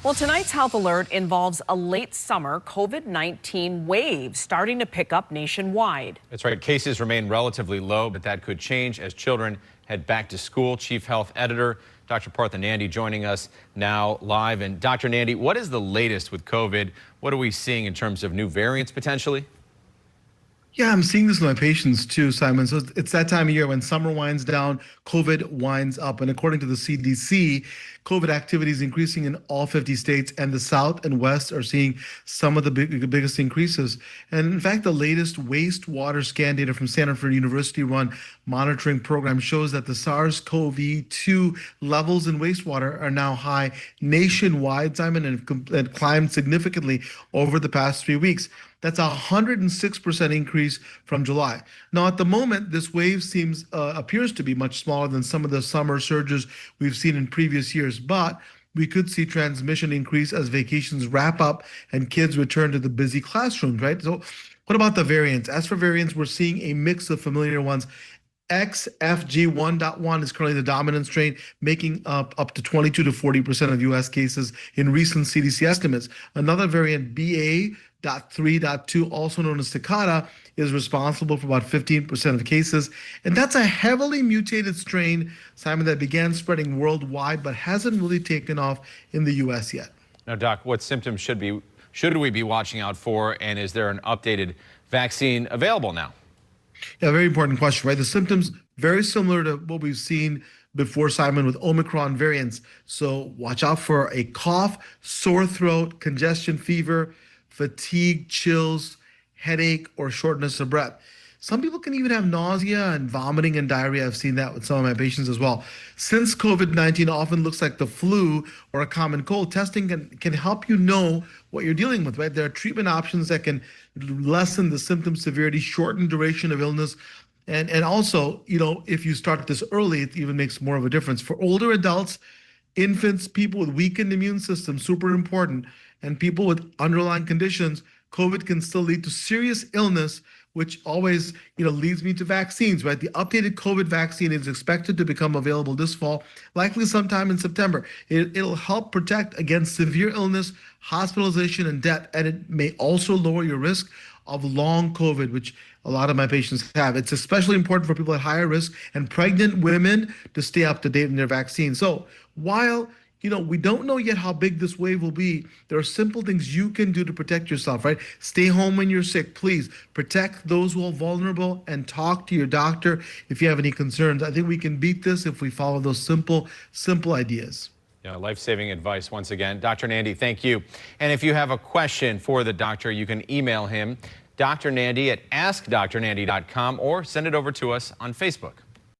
Well, tonight's health alert involves a late summer COVID-19 wave starting to pick up nationwide. That's right. Cases remain relatively low, but that could change as children head back to school. Chief Health Editor Dr. Partha Nandi joining us now live. And Dr. Nandi, what is the latest with COVID? What are we seeing in terms of new variants potentially? Yeah, I'm seeing this with my patients too, Simon. So it's that time of year when summer winds down, COVID winds up. And according to the CDC, COVID activity is increasing in all 50 states, and the South and West are seeing some of the biggest increases. And in fact, the latest wastewater scan data from Stanford University-run monitoring program shows that the SARS-CoV-2 levels in wastewater are now high nationwide, Simon, and climbed significantly over the past 3 weeks. That's a 106% increase from July. Now, at the moment, this wave appears to be much smaller than some of the summer surges we've seen in previous years, but we could see transmission increase as vacations wrap up and kids return to the busy classrooms, right? So what about the variants? As for variants, we're seeing a mix of familiar ones. XFG1.1 is currently the dominant strain, making up to 22 to 40% of U.S. cases in recent CDC estimates. Another variant, BA.3.2, also known as Takata, is responsible for about 15% of cases. And that's a heavily mutated strain, Simon, that began spreading worldwide but hasn't really taken off in the U.S. yet. Now, Doc, what symptoms should we be watching out for, and is there an updated vaccine available now? Yeah, very important question, right? The symptoms very similar to what we've seen before, Simon, with Omicron variants. So watch out for a cough, sore throat, congestion, fever, fatigue, chills, headache, or shortness of breath. Some people can even have nausea and vomiting and diarrhea. I've seen that with some of my patients as well. Since COVID-19 often looks like the flu or a common cold, testing can help you know what you're dealing with, right? There are treatment options that can lessen the symptom severity, shorten duration of illness. And also, if you start this early, it even makes more of a difference. For older adults, infants, people with weakened immune systems, super important, and people with underlying conditions, COVID can still lead to serious illness, which always, leads me to vaccines, right? The updated COVID vaccine is expected to become available this fall, likely sometime in September. It'll help protect against severe illness, hospitalization, and death, and it may also lower your risk of long COVID, which a lot of my patients have. It's especially important for people at higher risk and pregnant women to stay up to date in their vaccine. So while we don't know yet how big this wave will be, there are simple things you can do to protect yourself, right? Stay home when you're sick. Please protect those who are vulnerable and talk to your doctor if you have any concerns. I think we can beat this if we follow those simple ideas. Yeah, life-saving advice once again. Dr. Nandi, thank you. And if you have a question for the doctor, you can email him, Dr. Nandi at askdrnandi.com, or send it over to us on Facebook.